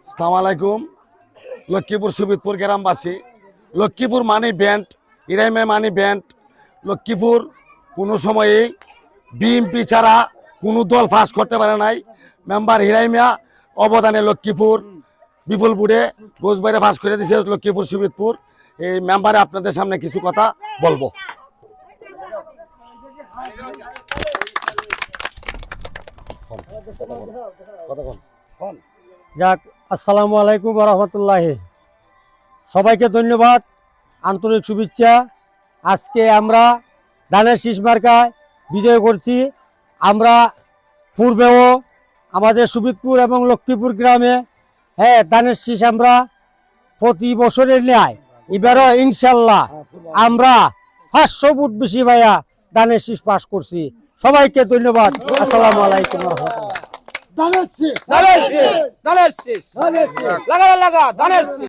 আসসালামু আলাইকুম। লক্ষ্মীপুর সুবিদপুর গ্রামবাসী, লক্ষ্মীপুর মানি ব্যান্ড, ইরাইমে মানি ব্যান্ড। লক্ষ্মীপুর কোনো সময়েই বিএমপি ছাড়া কোনো দল ফাঁস করতে পারে নাই। মেম্বার হিরাইমিয়া অবদানে লক্ষ্মীপুর বিপুলপুরে গোসবাইরে ফাঁস করে দিয়েছে লক্ষ্মীপুর সুবিদপুর। এই মেম্বারে আপনাদের সামনে কিছু কথা বলবো। যাক, আসসালামু আলাইকুম রহমতুল্লাহ। সবাইকে ধন্যবাদ, আন্তরিক শুভেচ্ছা। আজকে আমরা ধানের শীষ মার্কায় বিজয় করছি। আমরা পূর্বেও আমাদের সুবিদপুর এবং লক্ষ্মীপুর গ্রামে ধানের শীষ আমরা প্রতি বছরের ন্যায় এবারও ইনশাল্লাহ আমরা 500 ভোট বেশি ভাইয়া ধানের শীষ পাস করছি। সবাইকে ধন্যবাদ। আসসালামু আলাইকুম রহমতুল্লাহ। ধানের শীষ, ধানের শীষ, ধানের শীষ, লাগা লাগা ধানের শীষ।